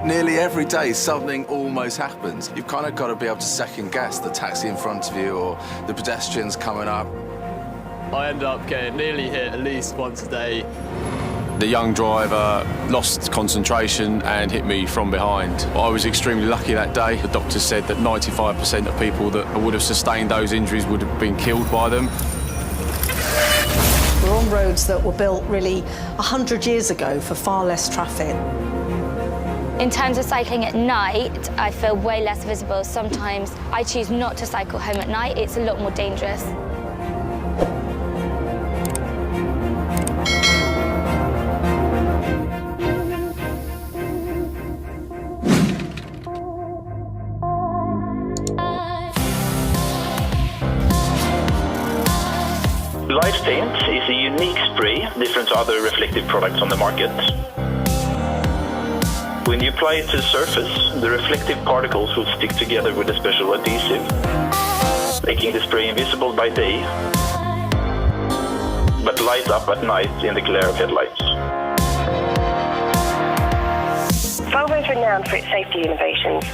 Nearly every day something almost happens. You've kind of got to be able to second guess the taxi in front of you or the pedestrians coming up. I end up getting nearly hit at least once a day. The young driver lost concentration and hit me from behind. I was extremely lucky that day. The doctor said that 95% of people that would have sustained those injuries would have been killed by them. We're on roads that were built really 100 years ago for far less traffic. In terms of cycling at night, I feel way less visible. Sometimes I choose not to cycle home at night. It's a lot more dangerous. Light paint is a unique spray, different to other reflective products on the market. When you apply it to the surface, the reflective particles will stick together with a special adhesive, making the spray invisible by day, but light up at night in the glare of headlights. Volvo is renowned for its safety innovations.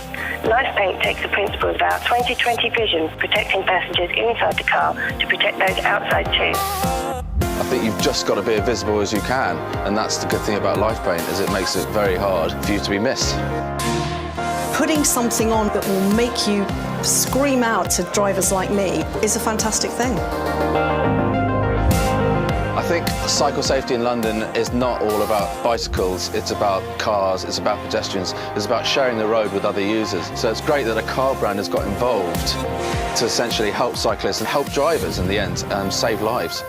Life Paint takes the principle of our 20/20 vision, protecting passengers inside the car to protect those outside too. I think you've just got to be as visible as you can, and that's the good thing about life paint, is it makes it very hard for you to be missed. Putting something on that will make you scream out to drivers like me is a fantastic thing. I think cycle safety in London is not all about bicycles, it's about cars, it's about pedestrians, it's about sharing the road with other users. So it's great that a car brand has got involved to essentially help cyclists and help drivers in the end save lives.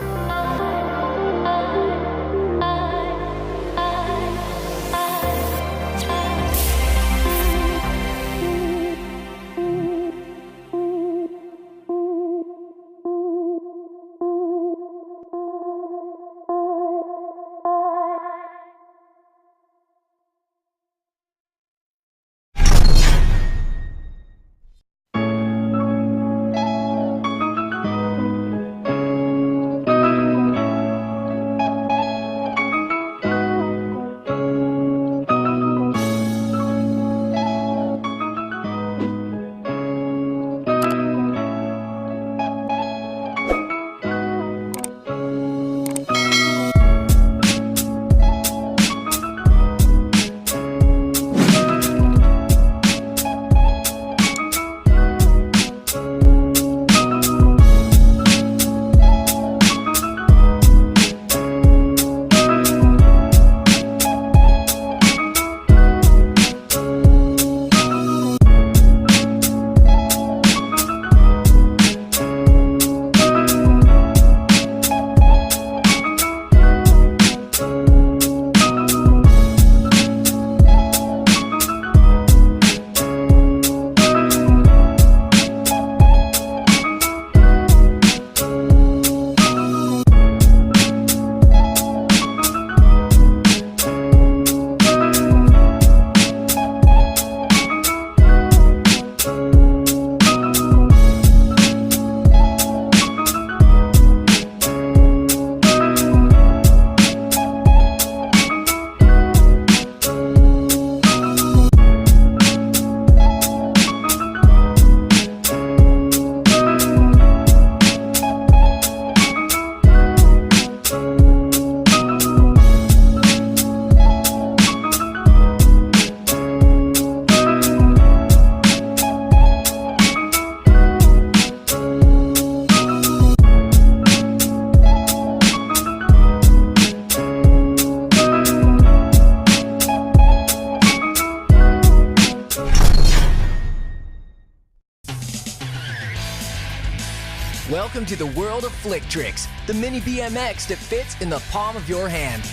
Welcome to the world of Flick Tricks, the mini BMX that fits in the palm of your hand.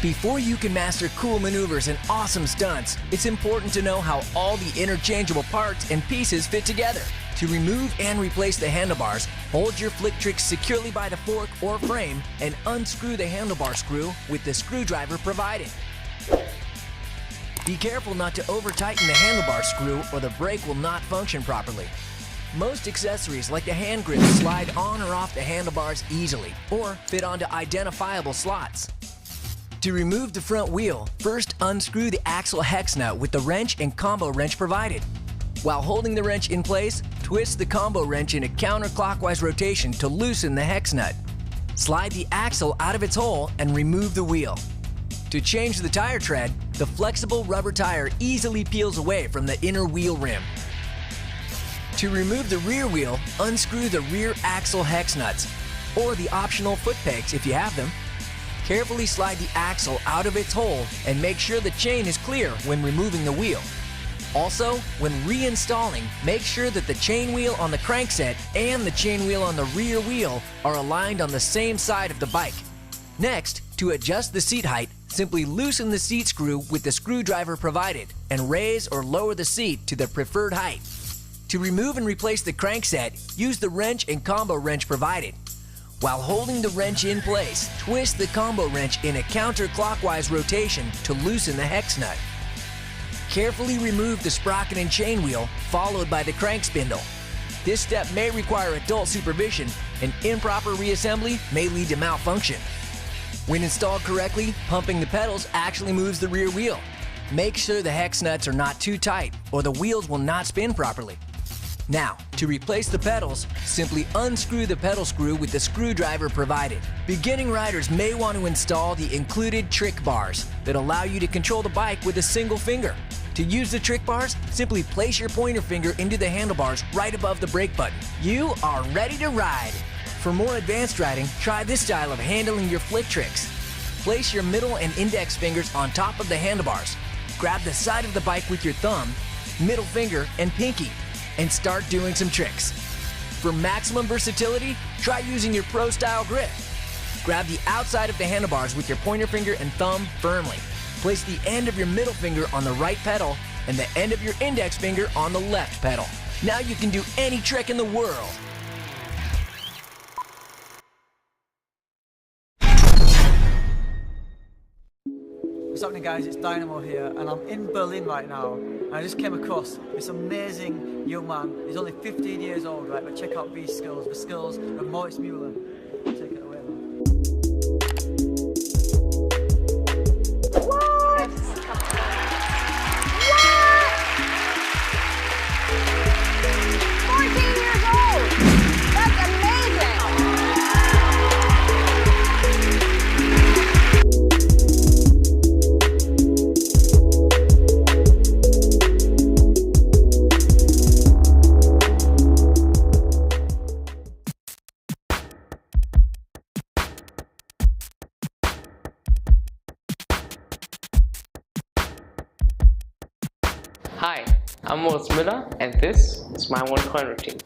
Before you can master cool maneuvers and awesome stunts, it's important to know how all the interchangeable parts and pieces fit together. To remove and replace the handlebars, hold your Flick Tricks securely by the fork or frame and unscrew the handlebar screw with the screwdriver provided. Be careful not to over-tighten the handlebar screw or the brake will not function properly. Most accessories like the hand grip slide on or off the handlebars easily or fit onto identifiable slots. To remove the front wheel, first unscrew the axle hex nut with the wrench and combo wrench provided. While holding the wrench in place, twist the combo wrench in a counterclockwise rotation to loosen the hex nut. Slide the axle out of its hole and remove the wheel. To change the tire tread, the flexible rubber tire easily peels away from the inner wheel rim. To remove the rear wheel, unscrew the rear axle hex nuts, or the optional foot pegs if you have them. Carefully slide the axle out of its hole and make sure the chain is clear when removing the wheel. Also, when reinstalling, make sure that the chain wheel on the crankset and the chain wheel on the rear wheel are aligned on the same side of the bike. Next, to adjust the seat height, simply loosen the seat screw with the screwdriver provided and raise or lower the seat to the preferred height. To remove and replace the crankset, use the wrench and combo wrench provided. While holding the wrench in place, twist the combo wrench in a counterclockwise rotation to loosen the hex nut. Carefully remove the sprocket and chain wheel, followed by the crank spindle. This step may require adult supervision, and improper reassembly may lead to malfunction. When installed correctly, pumping the pedals actually moves the rear wheel. Make sure the hex nuts are not too tight, or the wheels will not spin properly. Now, to replace the pedals, simply unscrew the pedal screw with the screwdriver provided. Beginning riders may want to install the included trick bars that allow you to control the bike with a single finger. To use the trick bars, simply place your pointer finger into the handlebars right above the brake button. You are ready to ride. For more advanced riding, try this style of handling your flick tricks. Place your middle and index fingers on top of the handlebars. Grab the side of the bike with your thumb, middle finger, and pinky, and start doing some tricks. For maximum versatility, try using your pro-style grip. Grab the outside of the handlebars with your pointer finger and thumb firmly. Place the end of your middle finger on the right pedal and the end of your index finger on the left pedal. Now you can do any trick in the world. What's happening, guys? It's Dynamo here, and I'm in Berlin right now. And I just came across this amazing young man. He's only 15 years old, right? But check out these skills, the skills of Moritz Müller. Take it away, man. What? What? 14 years old! That's amazing! Hi, I'm Moritz Müller, and this is my one-coin routine.